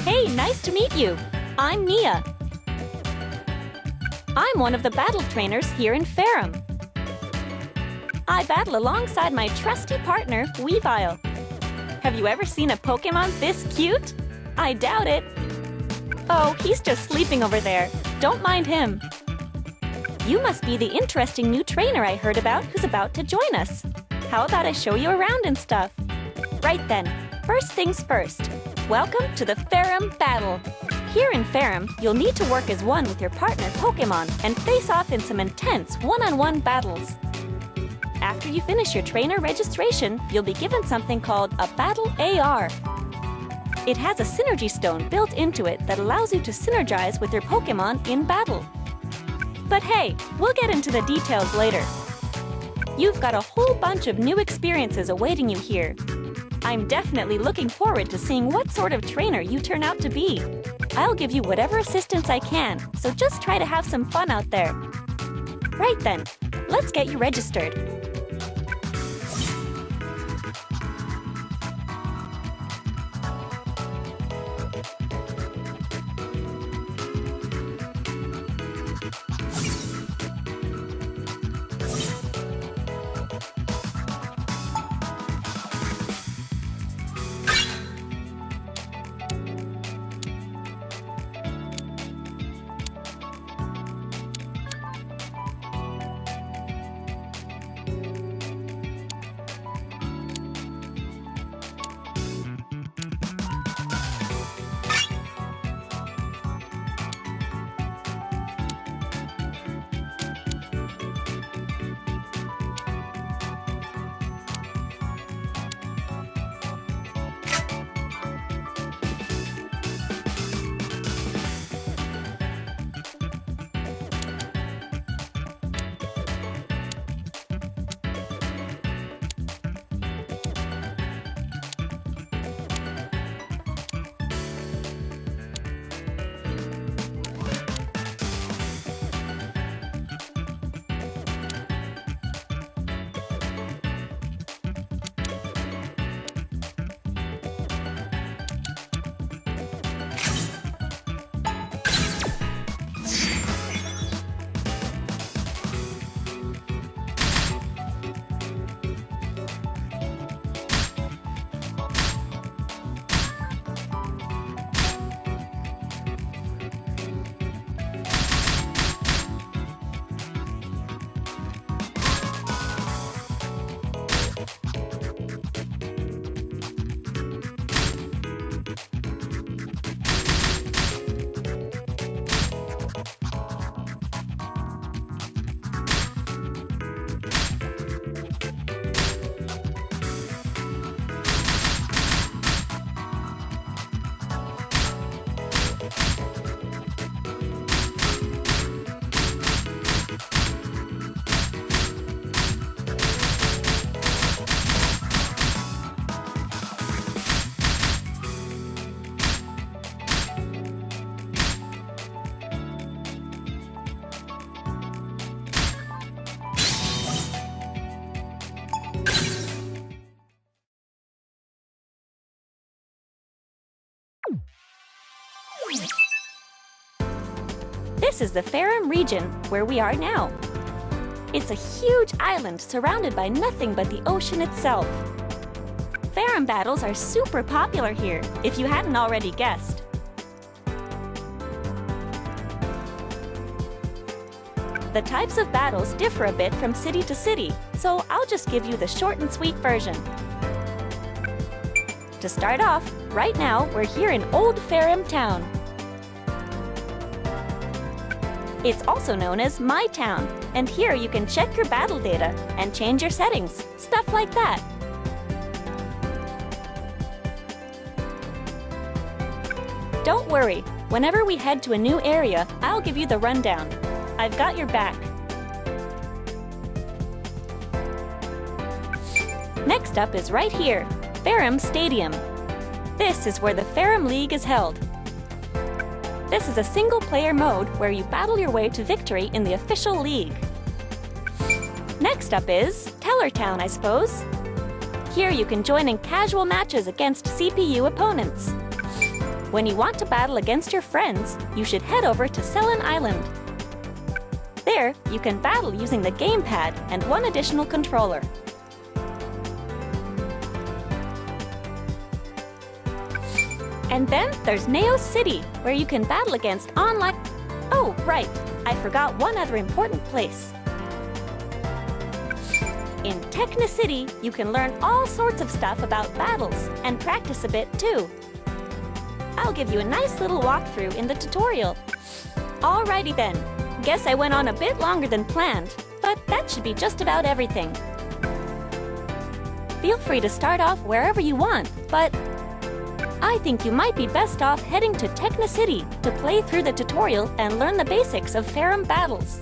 Hey, nice to meet you. I'm Nia. I'm one of the battle trainers here in Ferrum. I battle alongside my trusty partner, Weavile. Have you ever seen a Pokémon this cute? I doubt it. Oh, he's just sleeping over there. Don't mind him. You must be the interesting new trainer I heard about who's about to join us. How about I show you around and stuff? Right then, first things first. Welcome to the Ferrum Battle. Here in Ferrum, you'll need to work as one with your partner Pokémon and face off in some intense one-on-one battles. After you finish your trainer registration, you'll be given something called a Battle AR. It has a Synergy Stone built into it that allows you to synergize with your Pokémon in battle. But hey, we'll get into the details later. You've got a whole bunch of new experiences awaiting you here. I'm definitely looking forward to seeing what sort of trainer you turn out to be. I'll give you whatever assistance I can, so just try to have some fun out there. Right then, let's get you registered. This is the Farum region, where we are now. It's a huge island surrounded by nothing but the ocean itself. Farum battles are super popular here, if you hadn't already guessed. The types of battles differ a bit from city to city, so I'll just give you the short and sweet version. To start off, right now we're here in Old Farum Town. It's also known as My Town, and here you can check your battle data and change your settings, stuff like that. Don't worry, whenever we head to a new area, I'll give you the rundown. I've got your back. Next up is right here, Farum Stadium. This is where the Farum League is held. This is a single-player mode where you battle your way to victory in the official league. Next up is Tellertown, I suppose. Here you can join in casual matches against CPU opponents. When you want to battle against your friends, you should head over to Selen Island. There, you can battle using the GamePad and one additional controller. And then there's Neo City, where you can battle against online... Oh, right, I forgot one other important place. In Techna City, you can learn all sorts of stuff about battles and practice a bit too. I'll give you a nice little walkthrough in the tutorial. Alrighty then, guess I went on a bit longer than planned, but that should be just about everything. Feel free to start off wherever you want, but I think you might be best off heading to Techna City to play through the tutorial and learn the basics of Farum battles.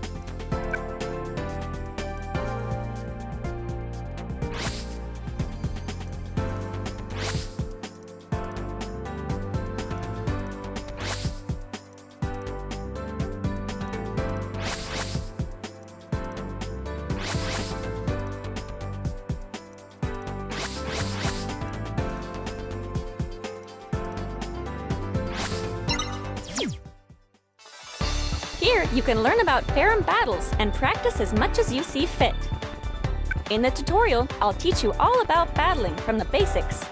Here, you can learn about Farum battles and practice as much as you see fit. In the tutorial, I'll teach you all about battling from the basics.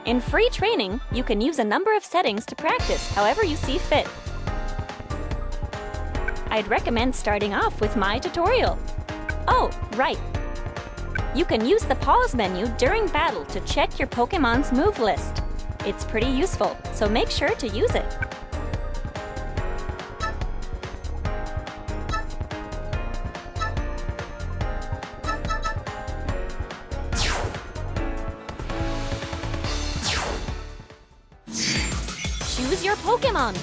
In free training, you can use a number of settings to practice however you see fit. I'd recommend starting off with my tutorial. Oh, right. You can use the pause menu during battle to check your Pokemon's move list. It's pretty useful, so make sure to use it. Choose your Pokémon!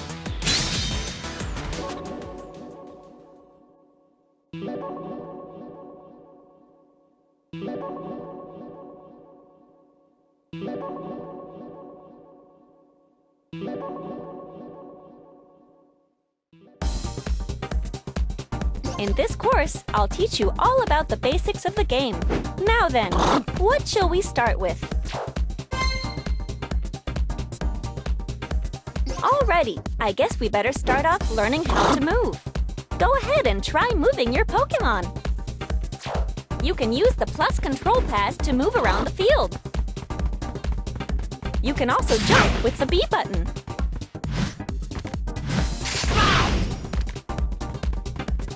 In this course, I'll teach you all about the basics of the game. Now then, what shall we start with? Alrighty, I guess we better start off learning how to move. Go ahead and try moving your Pokémon. You can use the plus control pad to move around the field. You can also jump with the B button.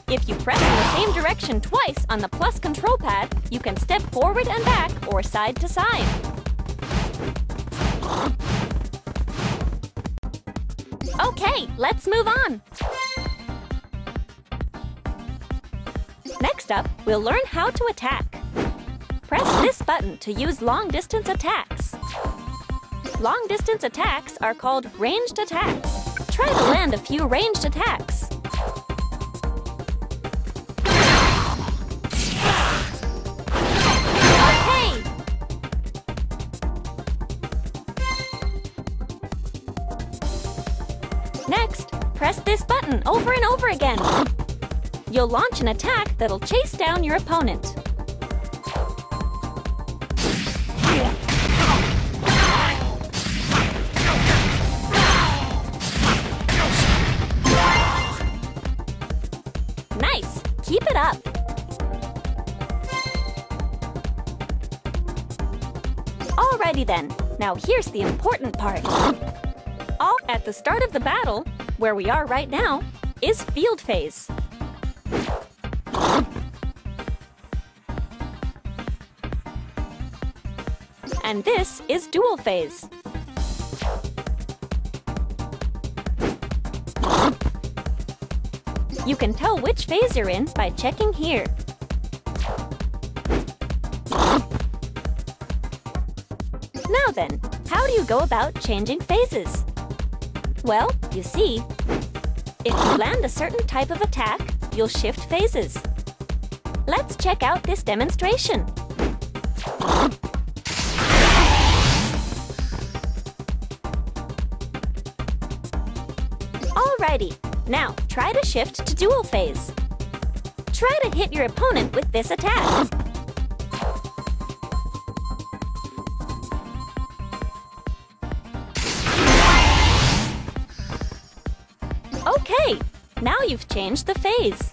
If you press in the same direction twice on the plus control pad, you can step forward and back or side to side. Okay, let's move on. Next up, we'll learn how to attack. Press this button to use long-distance attacks. Long-distance attacks are called ranged attacks. Try to land a few ranged attacks. Okay! Next, press this button over and over again. You'll launch an attack that'll chase down your opponent. Keep it up! Alrighty then, now here's the important part. All at the start of the battle, where we are right now, is field phase. And this is dual phase. You can tell which phase you're in by checking here. Now then, how do you go about changing phases? Well, you see, if you land a certain type of attack, you'll shift phases. Let's check out this demonstration. Alrighty, now try to shift to dual phase. Try to hit your opponent with this attack. Okay, now you've changed the phase.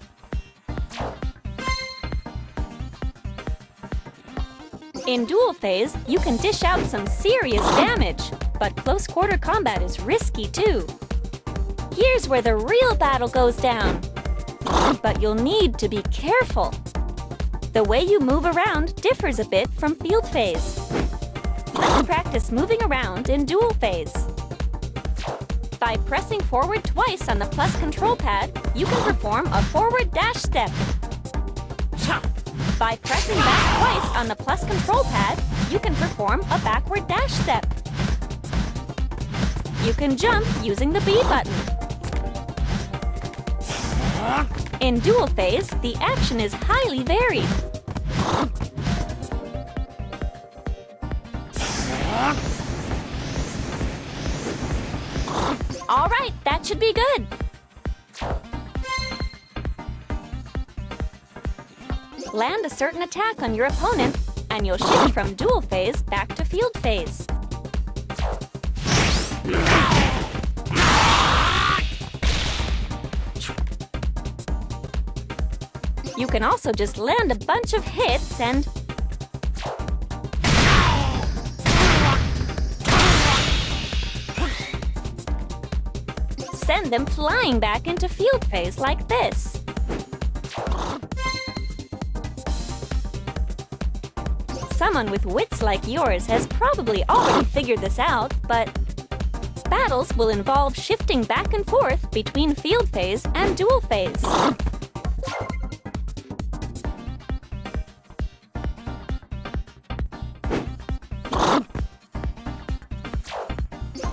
In dual phase, you can dish out some serious damage, but close quarter combat is risky too. Here's where the real battle goes down. But you'll need to be careful. The way you move around differs a bit from field phase. Let's practice moving around in dual phase. By pressing forward twice on the plus control pad, you can perform a forward dash step. By pressing back twice on the plus control pad, you can perform a backward dash step. You can jump using the B button. In dual phase, the action is highly varied. All right, that should be good. Land a certain attack on your opponent, and you'll shift from dual phase back to field phase. You can also just land a bunch of hits and send them flying back into field phase like this. Someone with wits like yours has probably already figured this out, but battles will involve shifting back and forth between field phase and dual phase.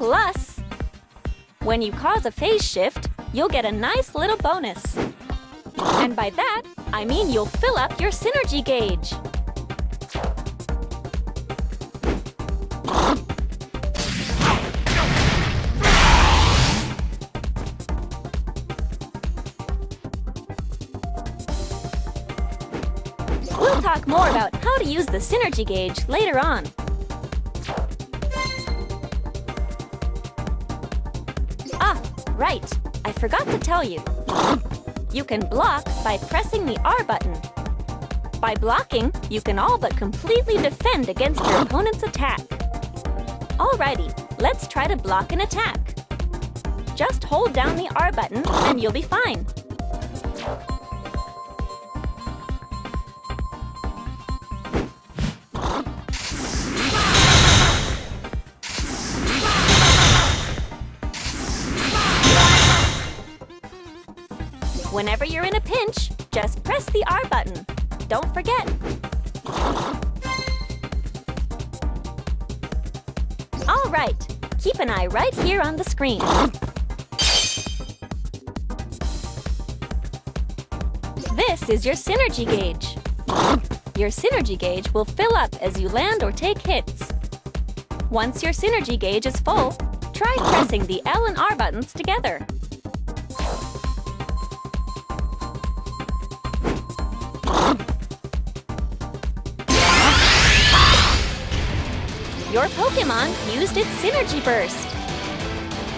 Plus, when you cause a phase shift, you'll get a nice little bonus. And by that, I mean you'll fill up your synergy gauge. We'll talk more about how to use the synergy gauge later on. Right, I forgot to tell you. You can block by pressing the R button. By blocking, you can all but completely defend against your opponent's attack. Alrighty, let's try to block an attack. Just hold down the R button and you'll be fine. Whenever you're in a pinch, just press the R button. Don't forget. All right, keep an eye right here on the screen. This is your synergy gauge. Your synergy gauge will fill up as you land or take hits. Once your synergy gauge is full, try pressing the L and R buttons together. Your Pokémon used its Synergy Burst.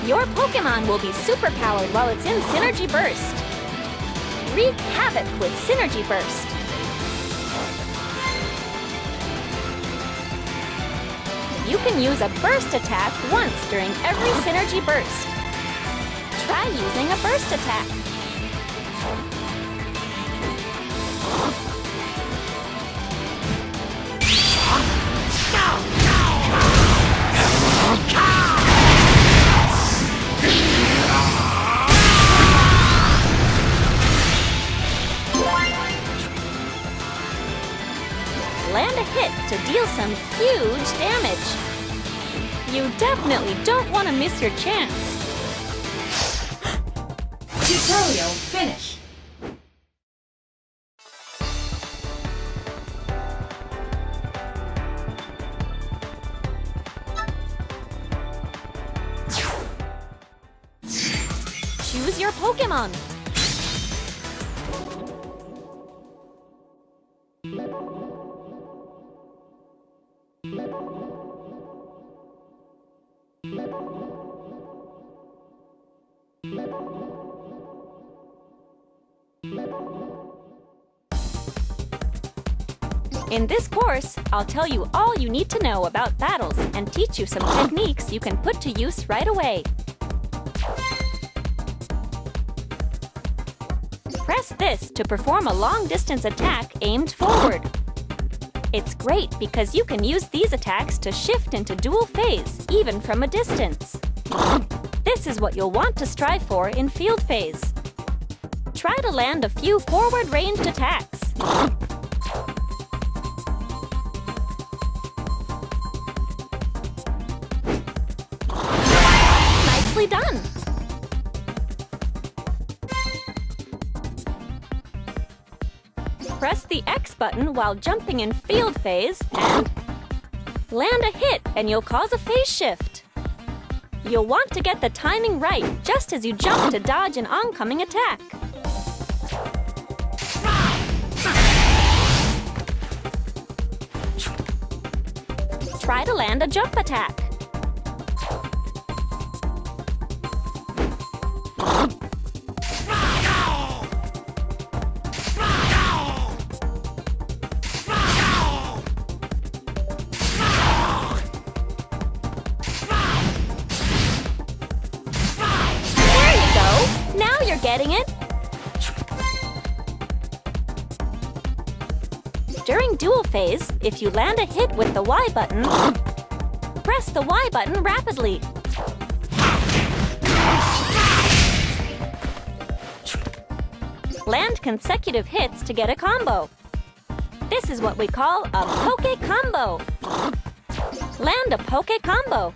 Your Pokémon will be superpowered while it's in Synergy Burst. Wreak havoc with Synergy Burst. You can use a burst attack once during every Synergy Burst. Try using a burst attack. Land a hit to deal some huge damage. You definitely don't want to miss your chance. Tutorial finish. Choose your Pokémon. In this course, I'll tell you all you need to know about battles and teach you some techniques you can put to use right away. Press this to perform a long-distance attack aimed forward. It's great because you can use these attacks to shift into dual phase, even from a distance. This is what you'll want to strive for in field phase. Try to land a few forward-ranged attacks. Nicely done! Press the X button while jumping in field phase and land a hit, and you'll cause a phase shift. You'll want to get the timing right just as you jump to dodge an oncoming attack. Try to land a jump attack. Getting it? During dual phase, if you land a hit with the Y button, press the Y button rapidly. Land consecutive hits to get a combo. This is what we call a Poke Combo. Land a Poke Combo.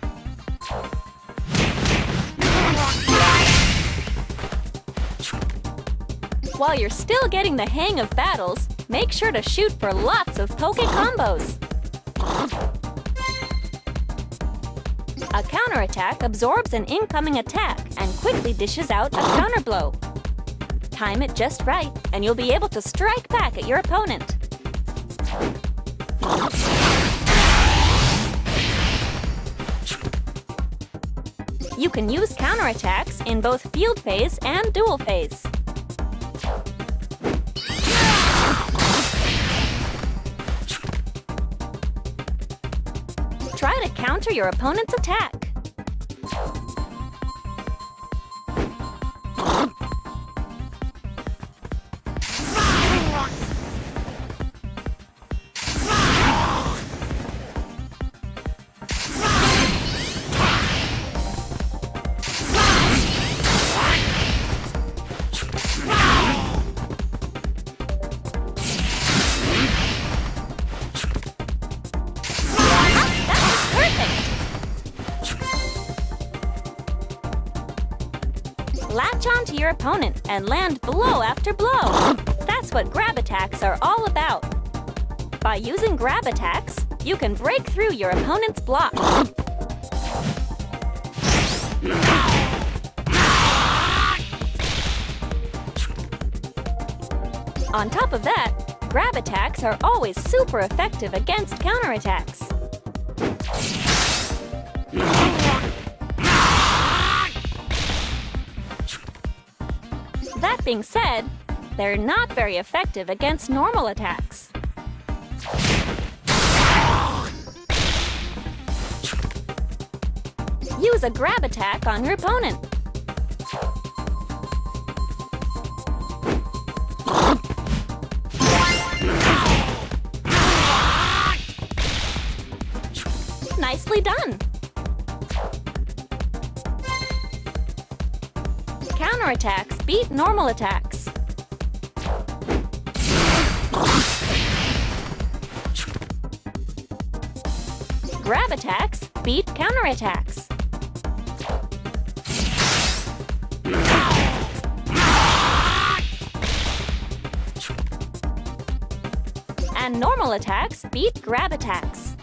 While you're still getting the hang of battles, make sure to shoot for lots of Poke Combos. A counterattack absorbs an incoming attack and quickly dishes out a counterblow. Time it just right, and you'll be able to strike back at your opponent. You can use counterattacks in both field phase and dual phase. Try to counter your opponent's attack. Latch onto your opponent and land blow after blow. That's what grab attacks are all about. By using grab attacks, you can break through your opponent's block. On top of that, grab attacks are always super effective against counterattacks. That being said, they're not very effective against normal attacks. Use a grab attack on your opponent. Nicely done! Counterattacks beat normal attacks. Grab attacks beat counterattacks. And normal attacks beat grab attacks.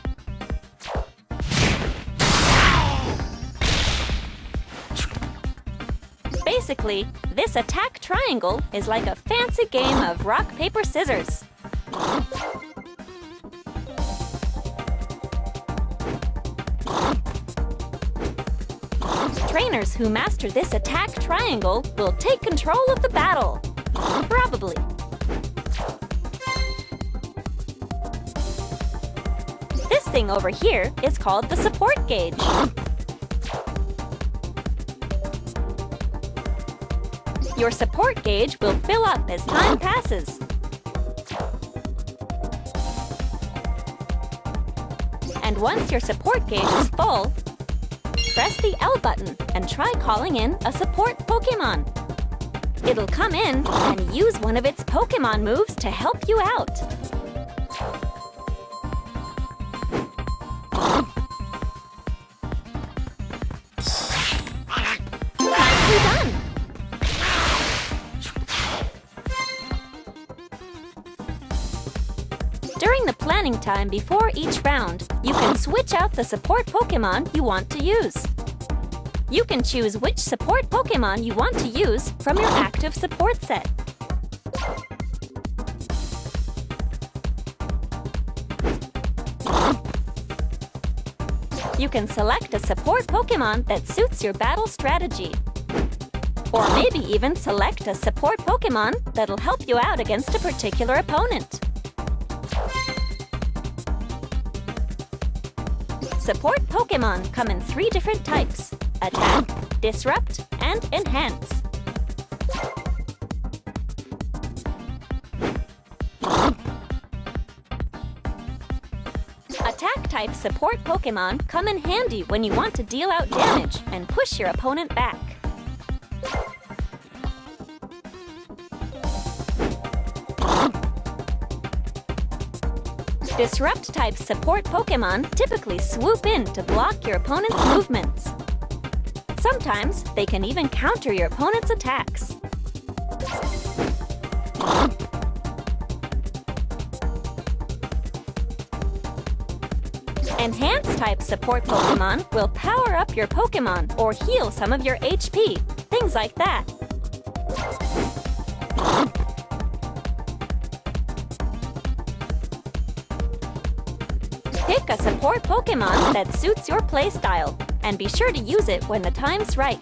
Basically, this attack triangle is like a fancy game of rock, paper, scissors. Trainers who master this attack triangle will take control of the battle. Probably. This thing over here is called the support gauge. Your support gauge will fill up as time passes. And once your support gauge is full, press the L button and try calling in a support Pokémon. It'll come in and use one of its Pokémon moves to help you out. Nicely done! During the planning time before each round, you can switch out the support Pokémon you want to use. You can choose which support Pokémon you want to use from your active support set. You can select a support Pokémon that suits your battle strategy. Or maybe even select a support Pokémon that'll help you out against a particular opponent. Support Pokémon come in 3 different types: Attack, Disrupt, and Enhance. Attack-type support Pokémon come in handy when you want to deal out damage and push your opponent back. Disrupt-type support Pokémon typically swoop in to block your opponent's movements. Sometimes they can even counter your opponent's attacks. Enhance-type support Pokémon will power up your Pokémon or heal some of your HP, things like that. Pick a support Pokémon that suits your playstyle, and be sure to use it when the time's right.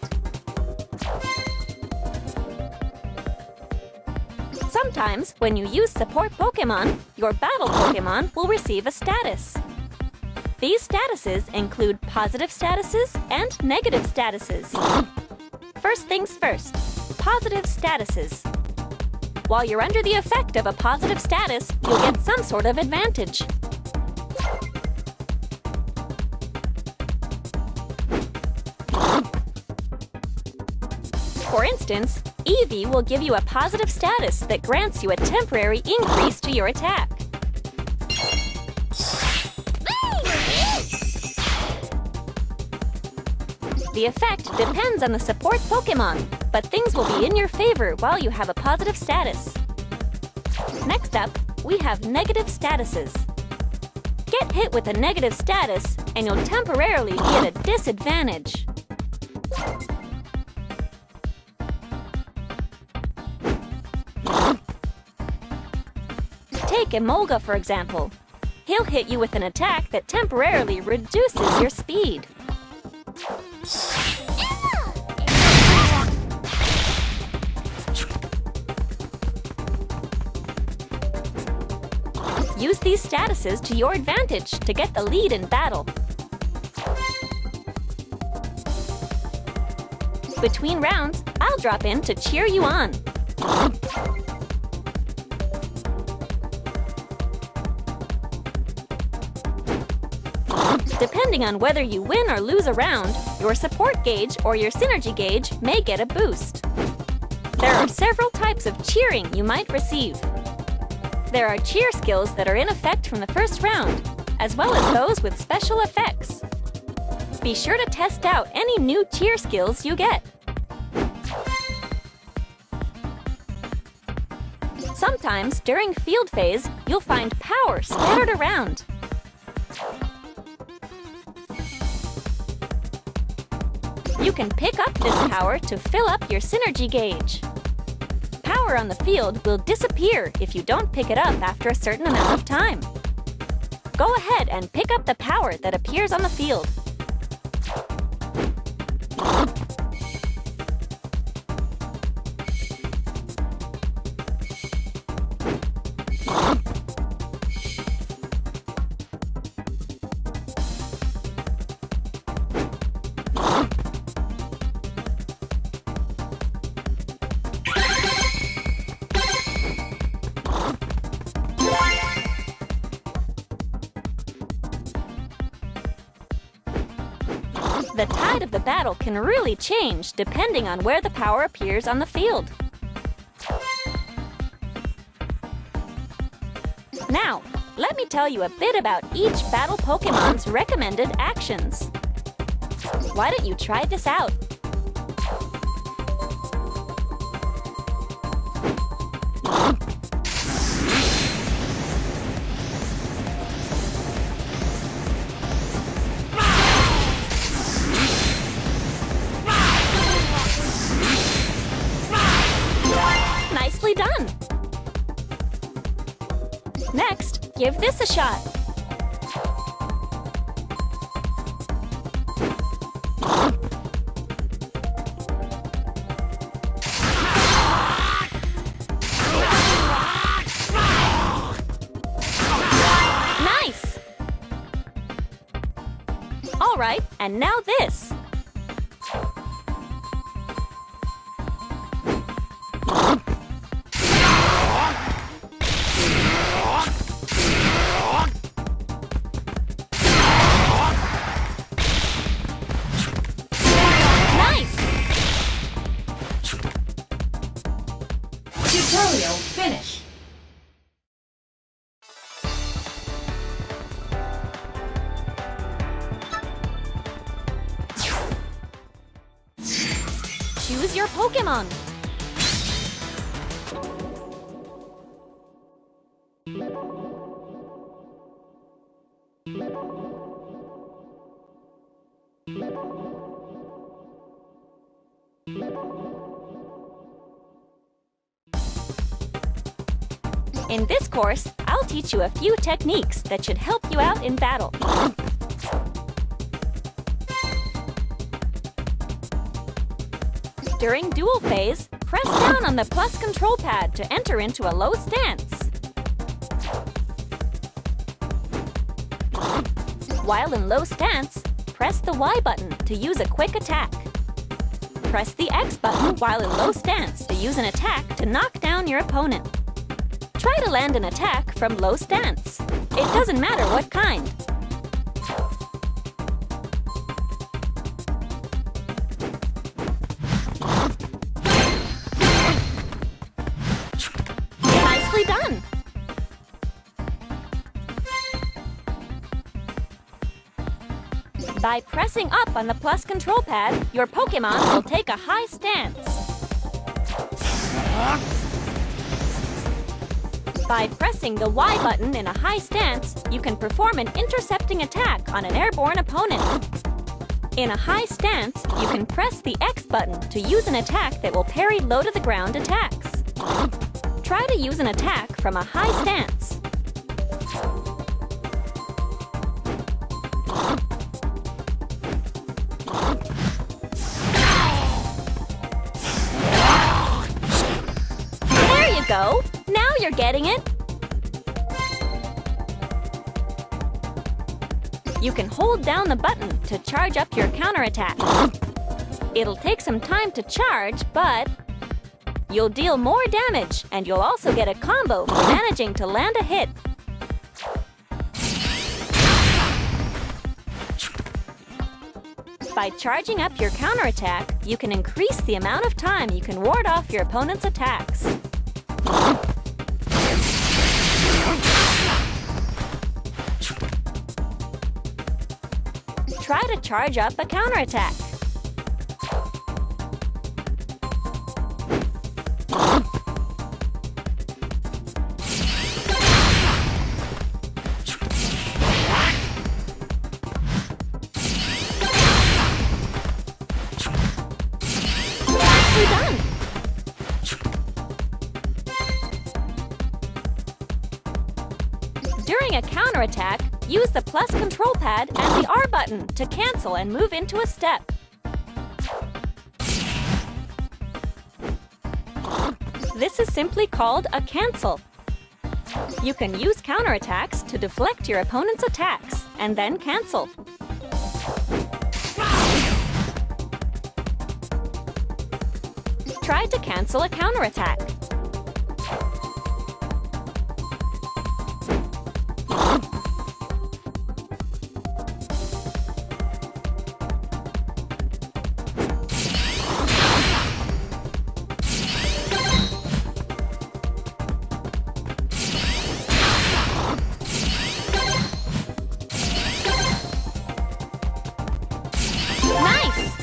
Sometimes, when you use support Pokémon, your battle Pokémon will receive a status. These statuses include positive statuses and negative statuses. First things first, positive statuses. While you're under the effect of a positive status, you'll get some sort of advantage. For instance, Eevee will give you a positive status that grants you a temporary increase to your attack. The effect depends on the support Pokémon, but things will be in your favor while you have a positive status. Next up, we have negative statuses. Get hit with a negative status, and you'll temporarily be at a disadvantage. Take Emolga, for example. He'll hit you with an attack that temporarily reduces your speed. Use these statuses to your advantage to get the lead in battle. Between rounds, I'll drop in to cheer you on. Depending on whether you win or lose a round, your support gauge or your synergy gauge may get a boost. There are several types of cheering you might receive. There are cheer skills that are in effect from the first round, as well as those with special effects. Be sure to test out any new cheer skills you get. Sometimes, during field phase, you'll find power scattered around. You can pick up this power to fill up your synergy gauge. Power on the field will disappear if you don't pick it up after a certain amount of time. Go ahead and pick up the power that appears on the field. The tide of the battle can really change depending on where the power appears on the field. Now, let me tell you a bit about each battle Pokemon's recommended actions. Why don't you try this out? Nicely done! Next, give this a shot. Nice! All right, and now this. Tutorial finish. Choose your Pokemon. In this course, I'll teach you a few techniques that should help you out in battle. During duel phase, press down on the plus control pad to enter into a low stance. While in low stance, press the Y button to use a quick attack. Press the X button while in low stance to use an attack to knock down your opponent. Try to land an attack from low stance. It doesn't matter what kind. Nicely done! By pressing up on the plus control pad, your Pokemon will take a high stance. By pressing the Y button in a high stance, you can perform an intercepting attack on an airborne opponent. In a high stance, you can press the X button to use an attack that will parry low-to-the-ground attacks. Try to use an attack from a high stance. There you go! Now you're getting it! You can hold down the button to charge up your counterattack. It'll take some time to charge, but you'll deal more damage, and you'll also get a combo for managing to land a hit. By charging up your counterattack, you can increase the amount of time you can ward off your opponent's attacks. Try to charge up a counterattack. Nicely done! During a counterattack, use the plus control pad and the R button to cancel and move into a step. This is simply called a cancel. You can use counterattacks to deflect your opponent's attacks and then cancel. Try to cancel a counterattack. Nice!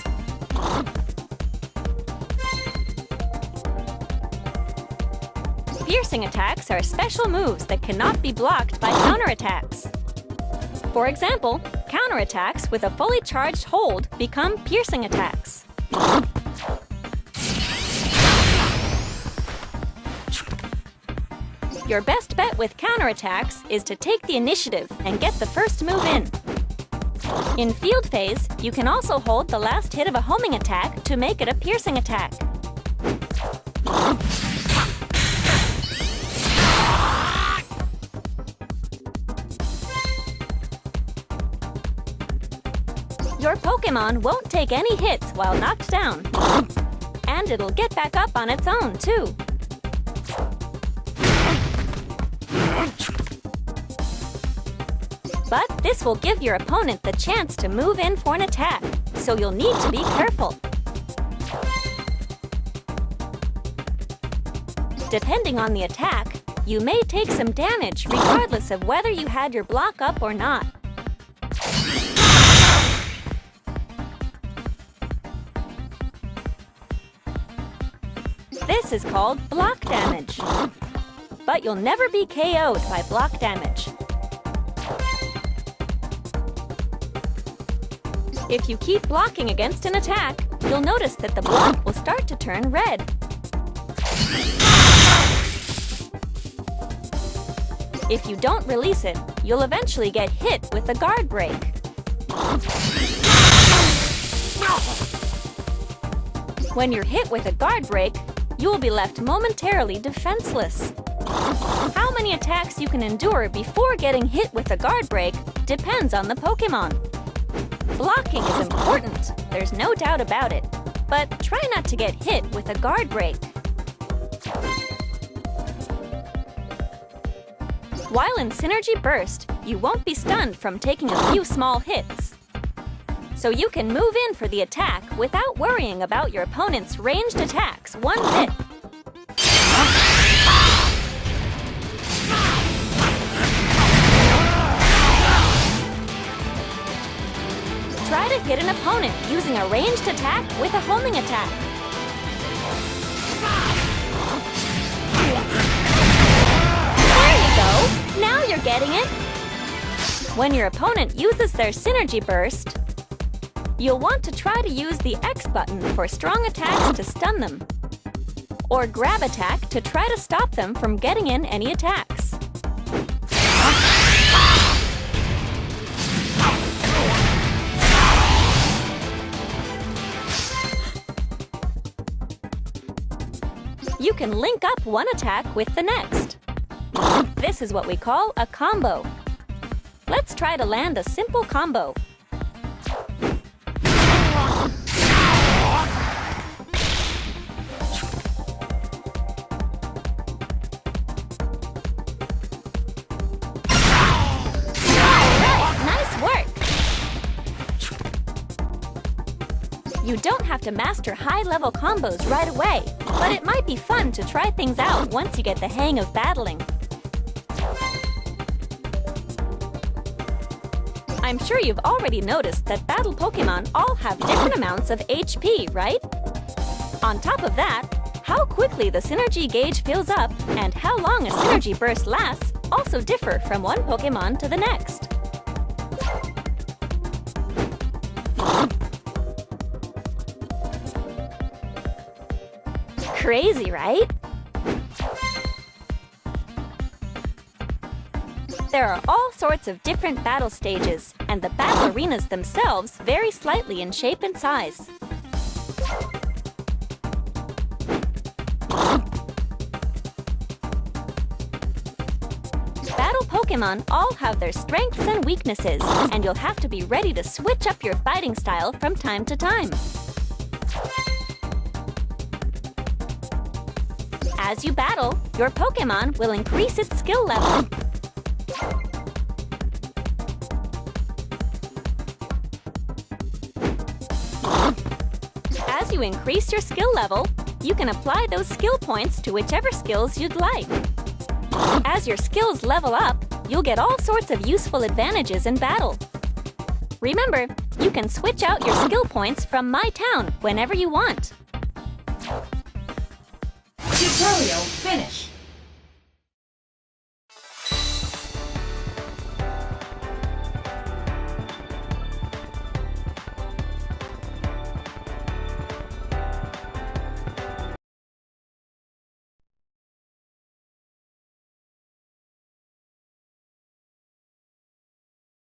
Piercing attacks are special moves that cannot be blocked by counterattacks. For example, counterattacks with a fully charged hold become piercing attacks. Your best bet with counterattacks is to take the initiative and get the first move in. In field phase, you can also hold the last hit of a homing attack to make it a piercing attack. Your Pokémon won't take any hits while knocked down. And it'll get back up on its own, too. But this will give your opponent the chance to move in for an attack, so you'll need to be careful. Depending on the attack, you may take some damage regardless of whether you had your block up or not. This is called block damage. But you'll never be KO'd by block damage. If you keep blocking against an attack, you'll notice that the block will start to turn red. If you don't release it, you'll eventually get hit with a guard break. When you're hit with a guard break, you will be left momentarily defenseless. How many attacks you can endure before getting hit with a guard break depends on the Pokémon. Blocking is important, there's no doubt about it, but try not to get hit with a guard break. While in Synergy Burst, you won't be stunned from taking a few small hits. So you can move in for the attack without worrying about your opponent's ranged attacks one bit. Try to hit an opponent using a ranged attack with a homing attack. There you go! Now you're getting it! When your opponent uses their Synergy Burst, you'll want to try to use the X button for strong attacks to stun them, or grab attack to try to stop them from getting in any attacks. You can link up one attack with the next. This is what we call a combo. Let's try to land a simple combo. You don't have to master high-level combos right away, but it might be fun to try things out once you get the hang of battling. I'm sure you've already noticed that battle Pokémon all have different amounts of HP, right? On top of that, how quickly the synergy gauge fills up and how long a synergy burst lasts also differ from one Pokémon to the next. Crazy, right? There are all sorts of different battle stages, and the battle arenas themselves vary slightly in shape and size. Battle Pokémon all have their strengths and weaknesses, and you'll have to be ready to switch up your fighting style from time to time. As you battle, your Pokémon will increase its skill level. As you increase your skill level, you can apply those skill points to whichever skills you'd like. As your skills level up, you'll get all sorts of useful advantages in battle. Remember, you can switch out your skill points from My Town whenever you want. Tutorial finish.